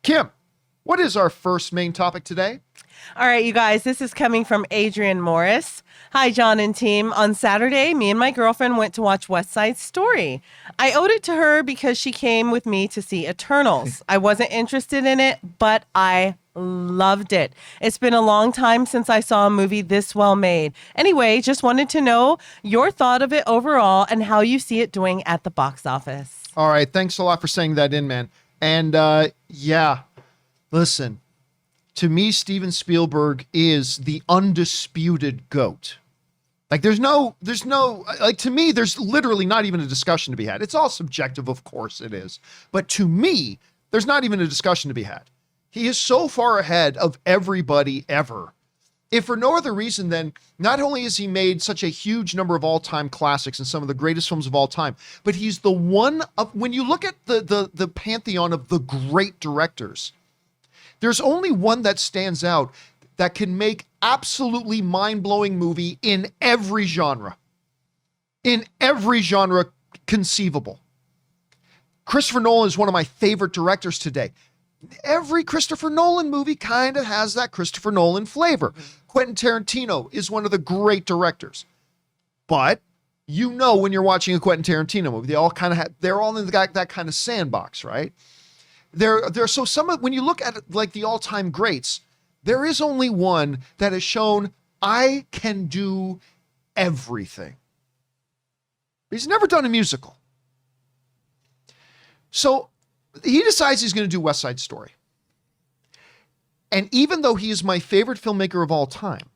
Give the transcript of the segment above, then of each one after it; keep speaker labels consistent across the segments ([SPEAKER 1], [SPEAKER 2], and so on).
[SPEAKER 1] Kim, what is our first main topic today?
[SPEAKER 2] All right, you guys, this is coming from Adrian Morris. Hi, John and team. On Saturday, me and my girlfriend went to watch West Side Story. I owed it to her because she came with me to see Eternals. I wasn't interested in it, but I loved it. It's been a long time since I saw a movie this well made. Anyway, just wanted to know your thought of it overall and how you see it doing at the box office.
[SPEAKER 1] All right, thanks a lot for saying that in, man. And yeah, listen, to me, Steven Spielberg is the undisputed GOAT. Like there's no, like to me, there's literally not even a discussion to be had. It's all subjective, of course it is. But to me, there's not even a discussion to be had. He is so far ahead of everybody ever. If for no other reason than not only has he made such a huge number of all-time classics and some of the greatest films of all time, but he's the one of, when you look at the pantheon of the great directors, there's only one that stands out that can make absolutely mind-blowing movie in every genre. In every genre conceivable. Christopher Nolan is one of my favorite directors today. Every Christopher Nolan movie kind of has that Christopher Nolan flavor. Quentin Tarantino is one of the great directors. But you know when you're watching a Quentin Tarantino movie, they're all in that kind of sandbox, right? So when you look at like the all-time greats, there is only one that has shown I can do everything. He's never done a musical. So he decides he's going to do West Side Story. And even though he is my favorite filmmaker of all time,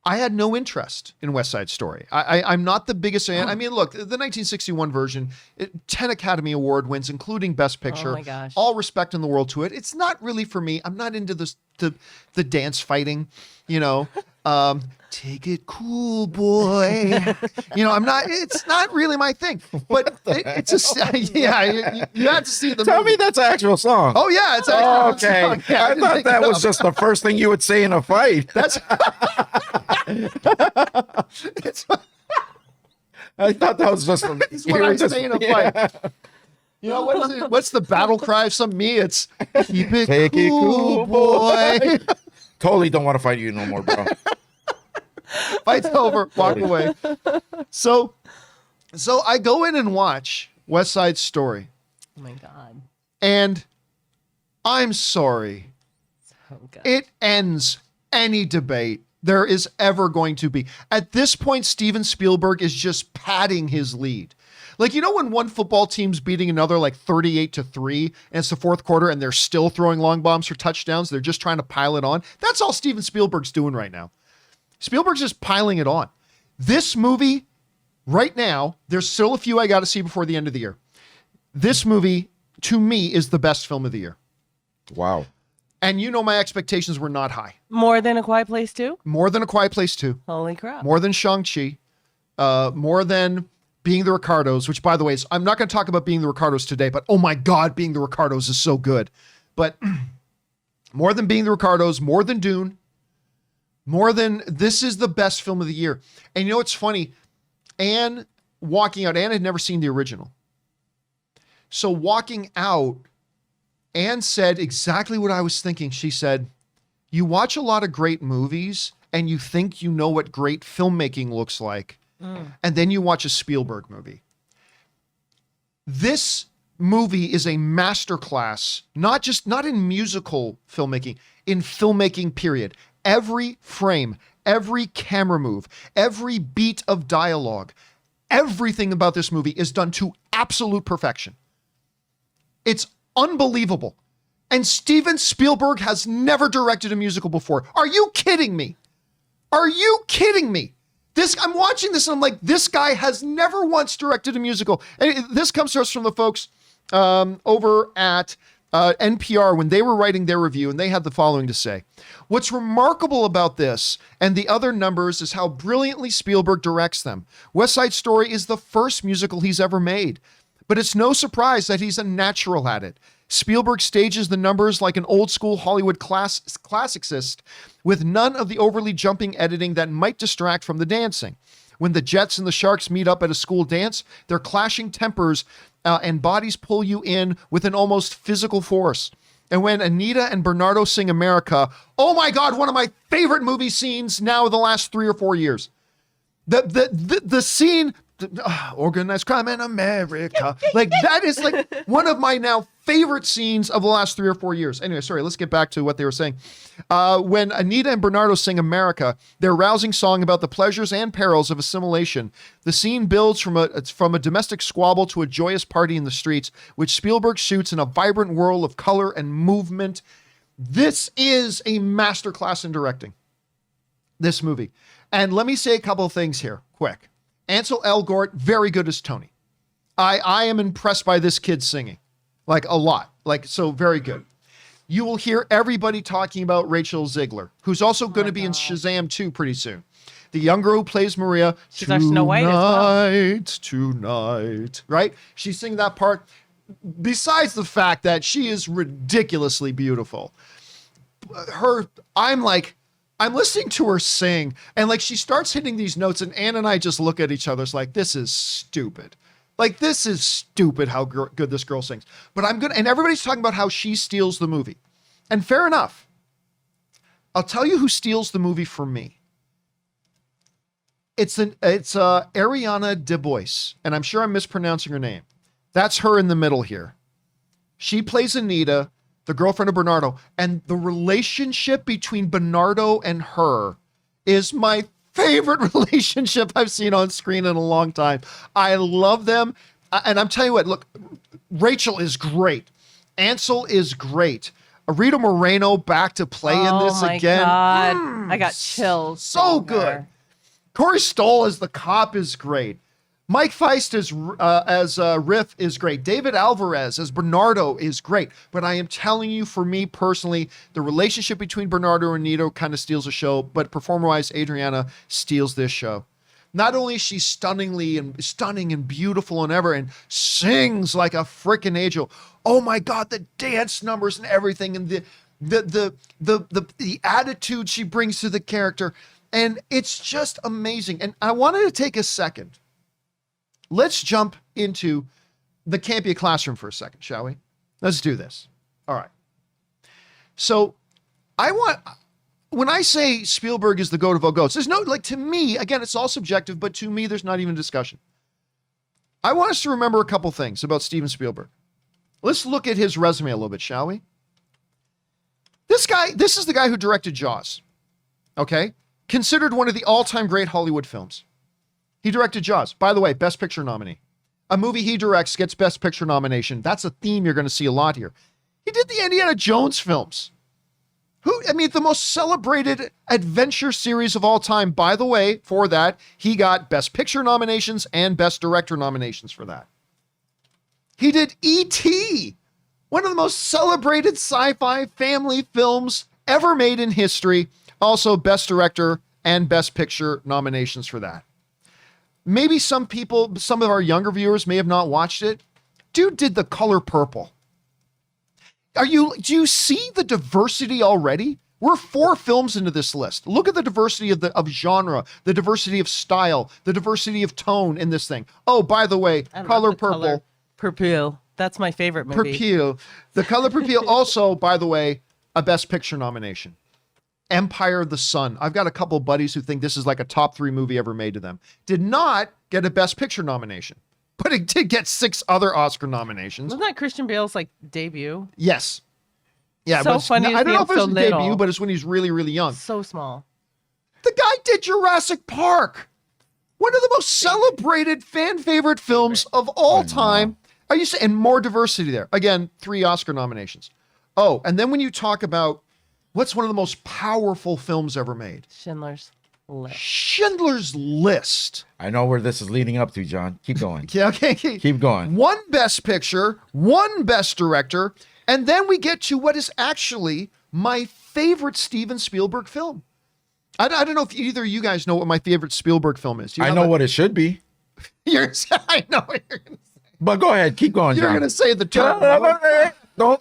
[SPEAKER 1] I had no interest in West Side Story. I'm not the biggest fan. I mean, look, the 1961 version, 10 Academy Award wins, including Best Picture.
[SPEAKER 2] Oh my gosh.
[SPEAKER 1] All respect in the world to it. It's not really for me. I'm not into the dance fighting, you know. Take it cool, boy. You know, it's not really my thing. But you have to see the
[SPEAKER 3] Tell
[SPEAKER 1] movie.
[SPEAKER 3] me that's an actual song.
[SPEAKER 1] Oh, yeah, it's actually
[SPEAKER 3] okay.
[SPEAKER 1] song. Yeah,
[SPEAKER 3] I thought that was just the first thing you would say in a fight. I thought that was just
[SPEAKER 1] That's what I say in a fight. You know, what is it? What's the battle cry of some me? It's keep it
[SPEAKER 3] Take it
[SPEAKER 1] cool, boy.
[SPEAKER 3] Totally don't want to fight you no more, bro.
[SPEAKER 1] Fight's over. Walk away. So I go in and watch West Side Story.
[SPEAKER 2] Oh my God.
[SPEAKER 1] And I'm sorry.
[SPEAKER 2] So good.
[SPEAKER 1] It ends any debate there is ever going to be. At this point, Steven Spielberg is just padding his lead. Like, you know, when one football team's beating another like 38-3 and it's the fourth quarter and they're still throwing long bombs for touchdowns. They're just trying to pile it on. That's all Steven Spielberg's doing right now. Spielberg's just piling it on. This movie right now, there's still a few I got to see before the end of the year. This movie, to me, is the best film of the year.
[SPEAKER 3] Wow.
[SPEAKER 1] And you know my expectations were not high.
[SPEAKER 2] More than A Quiet Place 2?
[SPEAKER 1] More than A Quiet Place 2.
[SPEAKER 2] Holy crap.
[SPEAKER 1] More than Shang-Chi. More than Being the Ricardos, which, by the way, I'm not going to talk about Being the Ricardos today, but oh my God, Being the Ricardos is so good. But more than Being the Ricardos, more than Dune, this is the best film of the year. And you know what's funny? Anne had never seen the original. So walking out, Anne said exactly what I was thinking. She said, you watch a lot of great movies and you think you know what great filmmaking looks like. And then you watch a Spielberg movie. This movie is a masterclass, not in musical filmmaking, in filmmaking, period. Every frame, every camera move, every beat of dialogue, everything about this movie is done to absolute perfection. It's unbelievable. And Steven Spielberg has never directed a musical before. Are you kidding me? Are you kidding me? I'm watching this and I'm like, this guy has never once directed a musical. And this comes to us from the folks over at NPR when they were writing their review, and they had the following to say. What's remarkable about this and the other numbers is how brilliantly Spielberg directs them. West Side Story is the first musical he's ever made, but it's no surprise that he's a natural at it. Spielberg stages the numbers like an old school Hollywood classicist with none of the overly jumping editing that might distract from the dancing. When the Jets and the Sharks meet up at a school dance, their clashing tempers and bodies pull you in with an almost physical force. And when Anita and Bernardo sing America, oh my God, one of my favorite movie scenes now in the last 3 or 4 years. The scene, organized crime in America, like that is like one of my now favorite scenes of the last 3 or 4 years. Anyway, sorry, let's get back to what they were saying. When Anita and Bernardo sing America, their rousing song about the pleasures and perils of assimilation, the scene builds from a domestic squabble to a joyous party in the streets, which Spielberg shoots in a vibrant whirl of color and movement. This is a masterclass in directing, this movie. And let me say a couple of things here, quick. Ansel Elgort, very good as Tony. I am impressed by this kid singing, like a lot, like so very good. You will hear everybody talking about Rachel Ziegler, who's also going to be in Shazam 2 pretty soon. The young girl who plays Maria,
[SPEAKER 2] she's our Snow White as well.
[SPEAKER 1] Tonight, right? She's singing that part. Besides the fact that she is ridiculously beautiful, I'm listening to her sing, and like she starts hitting these notes, and Ann and I just look at each other. It's like, this is stupid. Like, this is stupid how good this girl sings. But I'm good. And everybody's talking about how she steals the movie. And fair enough. I'll tell you who steals the movie for me. It's Ariana DeBois, and I'm sure I'm mispronouncing her name. That's her in the middle here. She plays Anita, the girlfriend of Bernardo, and the relationship between Bernardo and her is my favorite relationship I've seen on screen in a long time. I love them. And I'm telling you what, look, Rachel is great. Ansel is great. Rita Moreno back to play in this again.
[SPEAKER 2] God. I got chills.
[SPEAKER 1] So good. Corey Stoll as the cop is great. Mike Feist as Riff is great. David Alvarez as Bernardo is great. But I am telling you, for me personally, the relationship between Bernardo and Anita kind of steals the show, but performer-wise, Adriana steals this show. Not only is she stunning and beautiful and sings like a freaking angel. Oh my God, the dance numbers and everything, and the attitude she brings to the character, and it's just amazing. And I wanted to take a second. Let's jump into the Campea classroom for a second, shall we? Let's do this. All right. So when I say Spielberg is the GOAT of all GOATs, there's no, like, to me, again, it's all subjective, but to me, there's not even discussion. I want us to remember a couple things about Steven Spielberg. Let's look at his resume a little bit, shall we? This is the guy who directed Jaws. Okay? Considered one of the all-time great Hollywood films. He directed Jaws. By the way, Best Picture nominee. A movie he directs gets Best Picture nomination. That's a theme you're going to see a lot here. He did the Indiana Jones films. The most celebrated adventure series of all time. By the way, for that, he got Best Picture nominations and Best Director nominations for that. He did E.T., one of the most celebrated sci-fi family films ever made in history. Also, Best Director and Best Picture nominations for that. Maybe some of our younger viewers may have not watched it. Dude did The Color Purple. Do you see the diversity already? We're 4 films into this list. Look at the diversity of genre, the diversity of style, the diversity of tone in this thing. Oh, by the way, Color Purple.
[SPEAKER 2] Color Purple. That's my favorite movie.
[SPEAKER 1] Purple. The Color Purple also, by the way, a Best Picture nomination. Empire of the Sun. I've got a couple buddies who think this is like a top 3 movie ever made to them. Did not get a Best Picture nomination, but it did get 6 other Oscar nominations.
[SPEAKER 2] Wasn't that Christian Bale's debut?
[SPEAKER 1] Yes. Yeah,
[SPEAKER 2] so
[SPEAKER 1] but
[SPEAKER 2] funny.
[SPEAKER 1] I don't know if it was
[SPEAKER 2] so
[SPEAKER 1] his
[SPEAKER 2] little.
[SPEAKER 1] debut, but it's when he's really, really young.
[SPEAKER 2] So small.
[SPEAKER 1] The guy did Jurassic Park. One of the most celebrated fan favorite films of all time. Are you saying, and more diversity there? Again, 3 Oscar nominations. Oh, and then when you talk about what's one of the most powerful films ever made?
[SPEAKER 2] Schindler's List.
[SPEAKER 1] Schindler's List.
[SPEAKER 3] I know where this is leading up to, John. Keep going.
[SPEAKER 1] Yeah, okay.
[SPEAKER 3] Keep going.
[SPEAKER 1] 1 Best Picture, 1 Best Director, and then we get to what is actually my favorite Steven Spielberg film. I don't know if either of you guys know what my favorite Spielberg film is.
[SPEAKER 3] I know what it should be.
[SPEAKER 1] I know what you're going to say.
[SPEAKER 3] But go ahead. Keep going, John.
[SPEAKER 1] You're going to say the term.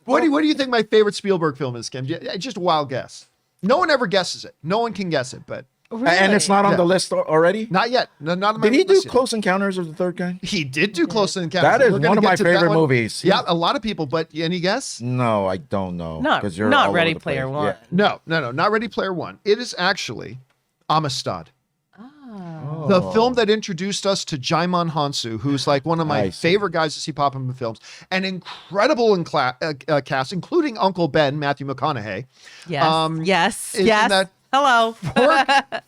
[SPEAKER 1] What do you think my favorite Spielberg film is, Kim? Just a wild guess. No one ever guesses it. No one can guess it, but
[SPEAKER 3] And it's not on
[SPEAKER 1] Yeah.
[SPEAKER 3] the list already?
[SPEAKER 1] Not yet. No, not on my
[SPEAKER 3] Did he do
[SPEAKER 1] list yet.
[SPEAKER 3] Close Encounters of the Third Kind?
[SPEAKER 1] He did do Close Encounters.
[SPEAKER 3] That is
[SPEAKER 1] We're gonna
[SPEAKER 3] one of
[SPEAKER 1] get
[SPEAKER 3] my
[SPEAKER 1] to that
[SPEAKER 3] favorite
[SPEAKER 1] one.
[SPEAKER 3] movies.
[SPEAKER 1] Yeah, a lot of people, but any guess?
[SPEAKER 3] No, I don't know.
[SPEAKER 2] Not
[SPEAKER 3] 'cause you're
[SPEAKER 2] not
[SPEAKER 3] all over
[SPEAKER 2] Ready
[SPEAKER 3] the
[SPEAKER 2] Player
[SPEAKER 3] place.
[SPEAKER 2] One.
[SPEAKER 3] Yeah.
[SPEAKER 1] No, not Ready Player One. It is actually Amistad.
[SPEAKER 2] Oh.
[SPEAKER 1] The film that introduced us to Jaimon Hansu, who's like one of my
[SPEAKER 3] I see.
[SPEAKER 1] favorite guys to see pop up in films. An incredible cast, including Uncle Ben, Matthew McConaughey.
[SPEAKER 2] Yes. Yes.
[SPEAKER 1] isn't
[SPEAKER 2] Yes.
[SPEAKER 1] that-
[SPEAKER 2] Hello.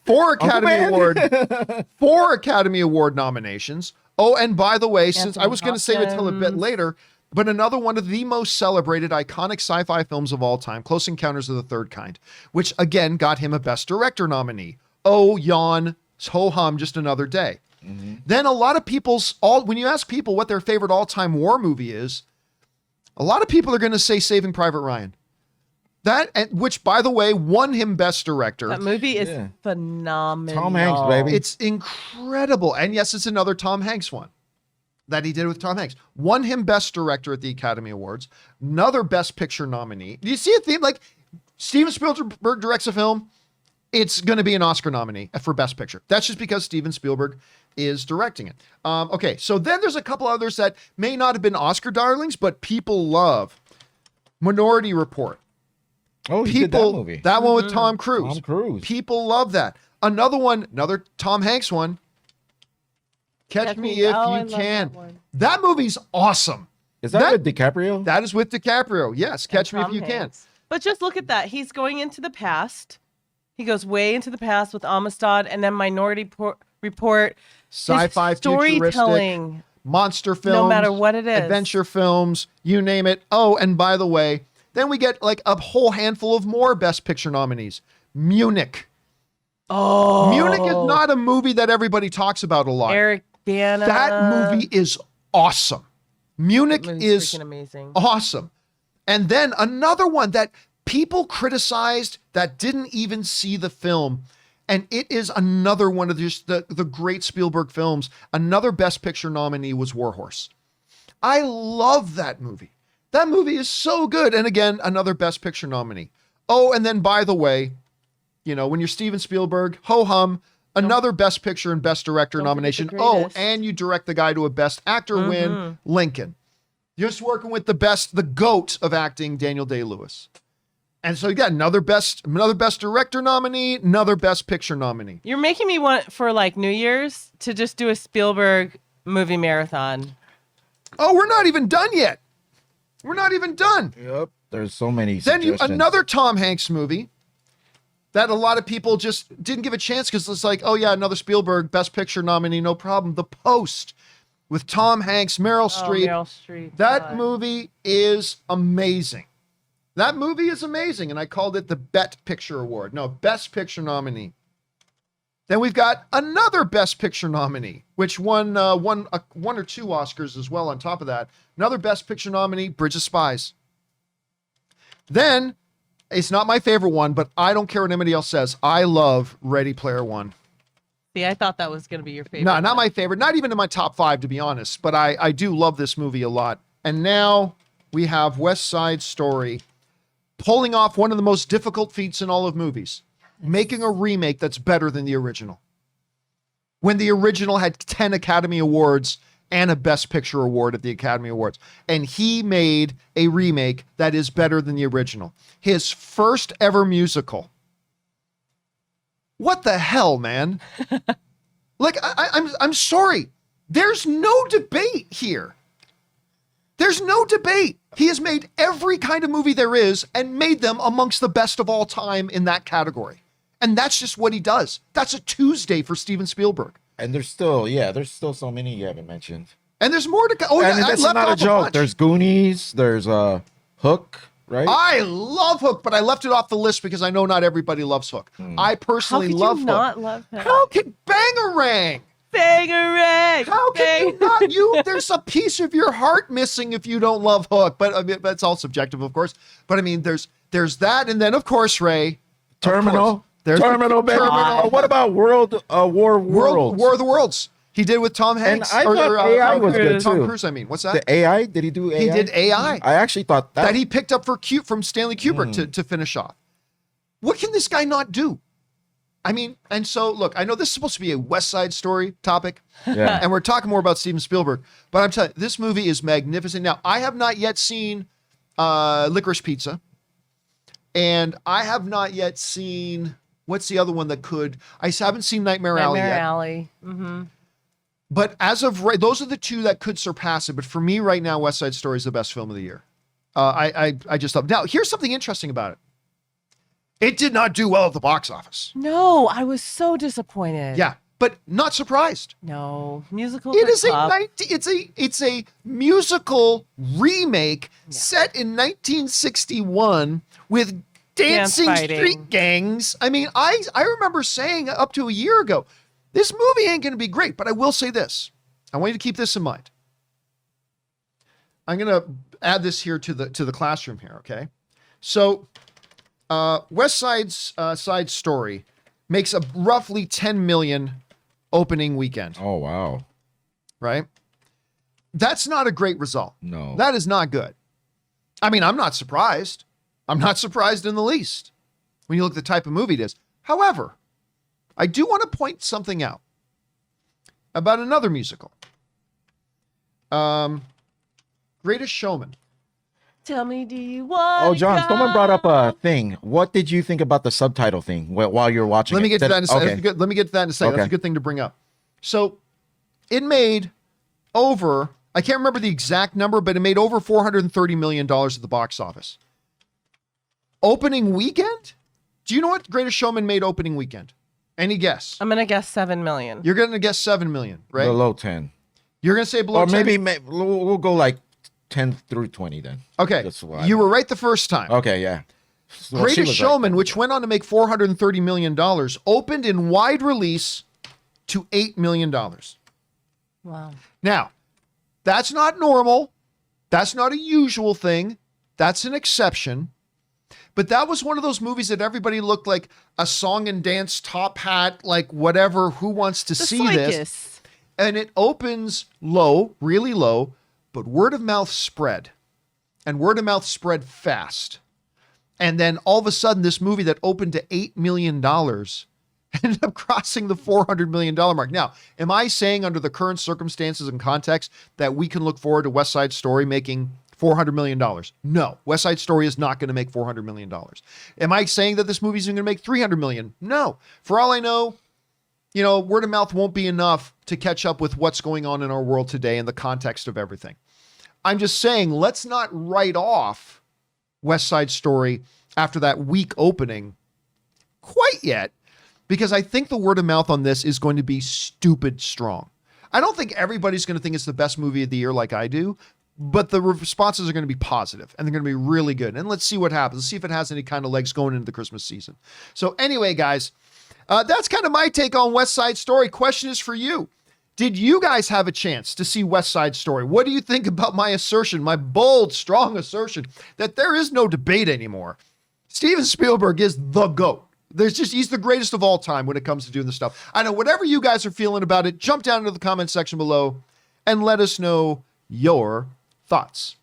[SPEAKER 1] Four Academy
[SPEAKER 3] Ben.
[SPEAKER 1] Award, 4 Academy Award nominations. Oh, and by the way, since I
[SPEAKER 2] Anthony
[SPEAKER 1] was going to save it till a bit
[SPEAKER 2] Hopkins.
[SPEAKER 1] later, but another one of the most celebrated iconic sci-fi films of all time, Close Encounters of the Third Kind, which again got him a Best Director nominee. Oh, yawn, ho hum, just another day. Then a lot of when you ask people what their favorite all-time war movie is, a lot of people are going to say Saving Private Ryan. Which, by the way, won him Best Director.
[SPEAKER 2] That movie is
[SPEAKER 3] Yeah.
[SPEAKER 2] phenomenal.
[SPEAKER 3] Tom Hanks, baby.
[SPEAKER 1] It's incredible. And yes, it's another Tom Hanks one that he did with Tom Hanks. Won him Best Director at the Academy Awards. Another Best Picture nominee. Do you see a theme? Like, Steven Spielberg directs a film, it's going to be an Oscar nominee for Best Picture. That's just because Steven Spielberg is directing it. Okay, so then there's a couple others that may not have been Oscar darlings, but people love. Minority Report.
[SPEAKER 3] Oh, he did that movie.
[SPEAKER 1] That one with Tom Cruise.
[SPEAKER 3] Tom Cruise.
[SPEAKER 1] People love that. Another one, another Tom Hanks one. Catch Me If
[SPEAKER 2] I
[SPEAKER 1] You
[SPEAKER 2] love
[SPEAKER 1] Can.
[SPEAKER 2] that one.
[SPEAKER 1] That movie's awesome.
[SPEAKER 3] Is that with DiCaprio?
[SPEAKER 1] That is with DiCaprio. Yes, Catch Me If
[SPEAKER 2] Tom
[SPEAKER 1] You Can.
[SPEAKER 2] Hanks. But just look at that. He's going into the past. He goes way into the past with Amistad and then Minority Report. His
[SPEAKER 1] Sci-fi, futuristic,
[SPEAKER 2] storytelling.
[SPEAKER 1] monster films.
[SPEAKER 2] No matter what it is.
[SPEAKER 1] Adventure films, you name it. Oh, and by the way, then we get like a whole handful of more Best Picture nominees. Munich.
[SPEAKER 2] Oh,
[SPEAKER 1] Munich is not a movie that everybody talks about a lot.
[SPEAKER 2] Eric Bana.
[SPEAKER 1] That movie is awesome. Munich
[SPEAKER 2] That movie's
[SPEAKER 1] is
[SPEAKER 2] freaking amazing.
[SPEAKER 1] awesome. And then another one that people criticized that didn't even see the film. And it is another one of just the great Spielberg films. Another Best Picture nominee was War Horse. I love that movie. That movie is so good. And again, another Best Picture nominee. Oh, and then by the way, you know, when you're Steven Spielberg, ho hum, another Best Picture and Best Director
[SPEAKER 2] Don't
[SPEAKER 1] nomination.
[SPEAKER 2] forget the
[SPEAKER 1] Oh,
[SPEAKER 2] greatest.
[SPEAKER 1] and you direct the guy to a Best Actor win, Lincoln. Just working with the GOAT of acting, Daniel Day-Lewis. And so you got another best Director nominee, another Best Picture nominee.
[SPEAKER 2] You're making me want for like New Year's to just do a Spielberg movie marathon.
[SPEAKER 1] Oh, we're not even done yet. We're not even done.
[SPEAKER 3] Yep. There's so many
[SPEAKER 1] Then
[SPEAKER 3] suggestions.
[SPEAKER 1] another Tom Hanks movie that a lot of people just didn't give a chance because it's like, oh yeah, another Spielberg Best Picture nominee, no problem. The Post with Tom Hanks, Meryl Streep.
[SPEAKER 2] Meryl Streep.
[SPEAKER 1] That
[SPEAKER 2] God.
[SPEAKER 1] movie is amazing. That movie is amazing, and I called it the Bet Picture Award. No, Best Picture nominee. Then we've got another Best Picture nominee, which won one or two Oscars as well on top of that. Another Best Picture nominee, Bridge of Spies. Then, it's not my favorite one, but I don't care what anybody else says. I love Ready Player One.
[SPEAKER 2] See, I thought that was going to be your favorite.
[SPEAKER 1] No, not
[SPEAKER 2] one.
[SPEAKER 1] my favorite. Not even in my top 5, to be honest. But I do love this movie a lot. And now we have West Side Story pulling off one of the most difficult feats in all of movies. Making a remake that's better than the original. When the original had 10 Academy Awards and a Best Picture Award at the Academy Awards. And he made a remake that is better than the original. His first ever musical. What the hell, man? Like, I'm sorry. There's no debate here. There's no debate. He has made every kind of movie there is and made them amongst the best of all time in that category. And that's just what he does. That's a Tuesday for Steven Spielberg.
[SPEAKER 3] And there's still so many you haven't mentioned.
[SPEAKER 1] And there's more to go. Oh,
[SPEAKER 3] and
[SPEAKER 1] yeah, I
[SPEAKER 3] that's
[SPEAKER 1] left
[SPEAKER 3] not a
[SPEAKER 1] off
[SPEAKER 3] joke.
[SPEAKER 1] bunch.
[SPEAKER 3] There's Goonies. There's Hook, right?
[SPEAKER 1] I love Hook, but I left it off the list because I know not everybody loves Hook. I
[SPEAKER 2] How
[SPEAKER 1] personally
[SPEAKER 2] could
[SPEAKER 1] love
[SPEAKER 2] you
[SPEAKER 1] Hook.
[SPEAKER 2] not love him?
[SPEAKER 1] How can Bangarang?
[SPEAKER 2] Bangarang!
[SPEAKER 1] How can you not? There's a piece of your heart missing if you don't love Hook. But I mean, that's all subjective, of course. But I mean, there's that, and then of course, Ray,
[SPEAKER 3] Terminal.
[SPEAKER 1] There's
[SPEAKER 3] Terminal, baby.
[SPEAKER 1] Terminal.
[SPEAKER 3] What about War of the Worlds?
[SPEAKER 1] War of the Worlds. He did with Tom Hanks.
[SPEAKER 3] I thought AI was good
[SPEAKER 1] Tom
[SPEAKER 3] too.
[SPEAKER 1] Cruise. I mean, what's that?
[SPEAKER 3] The AI? Did he do AI?
[SPEAKER 1] He did AI.
[SPEAKER 3] I actually thought
[SPEAKER 1] that he picked up from Stanley Kubrick to finish off. What can this guy not do? I mean, and so look, I know this is supposed to be a West Side Story topic,
[SPEAKER 3] Yeah.
[SPEAKER 1] and we're talking more about Steven Spielberg, but I'm telling you, this movie is magnificent. Now, I have not yet seen Licorice Pizza, and I have not yet seen, what's the other one that could? I haven't seen Nightmare Alley
[SPEAKER 2] Nightmare
[SPEAKER 1] yet.
[SPEAKER 2] Alley. Mm-hmm.
[SPEAKER 1] But as of right, those are the two that could surpass it. But for me right now, West Side Story is the best film of the year. I just love. Now, here's something interesting about it. It did not do well at the box office.
[SPEAKER 2] No, I was so disappointed.
[SPEAKER 1] Yeah, but not surprised.
[SPEAKER 2] No, musicals
[SPEAKER 1] It
[SPEAKER 2] are
[SPEAKER 1] is
[SPEAKER 2] tough.
[SPEAKER 1] it's a musical remake set in 1961 with dancing
[SPEAKER 2] fighting.
[SPEAKER 1] street gangs. I mean, I remember saying up to a year ago, this movie ain't going to be great, but I will say this. I want you to keep this in mind. I'm going to add this here to the classroom here, okay? So, West Side Story makes a roughly 10 million opening weekend,
[SPEAKER 3] Oh, wow.
[SPEAKER 1] right? That's not a great result.
[SPEAKER 3] No.
[SPEAKER 1] That is not good. I mean, I'm not surprised. I'm not surprised in the least when you look at the type of movie it is. However, I do want to point something out about another musical. Greatest Showman.
[SPEAKER 2] Tell me, do you want?
[SPEAKER 3] Oh, John, someone brought up a thing. What did you think about the subtitle thing while you're watching
[SPEAKER 1] Let me
[SPEAKER 3] it?
[SPEAKER 1] get to that in a second.
[SPEAKER 3] Okay.
[SPEAKER 1] Let me get to that in a second. That's
[SPEAKER 3] Okay.
[SPEAKER 1] a good thing to bring up. So it made over, I can't remember the exact number, but it made over $430 million at the box office. Opening weekend? Do you know what Greatest Showman made opening weekend? Any guess?
[SPEAKER 2] I'm gonna guess 7 million.
[SPEAKER 1] You're going to guess 7 million, right?
[SPEAKER 3] Below 10.
[SPEAKER 1] You're going to say below
[SPEAKER 3] Or
[SPEAKER 1] 10?
[SPEAKER 3] maybe we'll go like 10 through 20 then.
[SPEAKER 1] Okay.
[SPEAKER 3] That's what I
[SPEAKER 1] You
[SPEAKER 3] know.
[SPEAKER 1] were right the first time.
[SPEAKER 3] Okay, yeah. Well, she
[SPEAKER 1] Greatest
[SPEAKER 3] was right.
[SPEAKER 1] Showman, which went on to make $430 million, opened in wide release to $8 million.
[SPEAKER 2] Wow.
[SPEAKER 1] Now, that's not normal. That's not a usual thing. That's an exception. But that was one of those movies that everybody looked like a song and dance top hat, like whatever, who wants to
[SPEAKER 2] The
[SPEAKER 1] see this?
[SPEAKER 2] Slikis.
[SPEAKER 1] And it opens low, really low, but word of mouth spread. And word of mouth spread fast. And then all of a sudden, this movie that opened to $8 million ended up crossing the $400 million mark. Now, am I saying under the current circumstances and context that we can look forward to West Side Story making $400 million? No, West Side Story is not going to make $400 million. Am I saying that this movie is going to make $300 million? No. For all I know, word of mouth won't be enough to catch up with what's going on in our world today in the context of everything. I'm just saying, let's not write off West Side Story after that weak opening quite yet, because I think the word of mouth on this is going to be stupid strong. I don't think everybody's going to think it's the best movie of the year like I do, but the responses are going to be positive and they're going to be really good. And let's see what happens. Let's see if it has any kind of legs going into the Christmas season. So anyway, guys, that's kind of my take on West Side Story. Question is for you. Did you guys have a chance to see West Side Story? What do you think about my assertion, my bold, strong assertion that there is no debate anymore? Steven Spielberg is the GOAT. He's the greatest of all time when it comes to doing this stuff. I know whatever you guys are feeling about it, jump down into the comment section below and let us know your thoughts.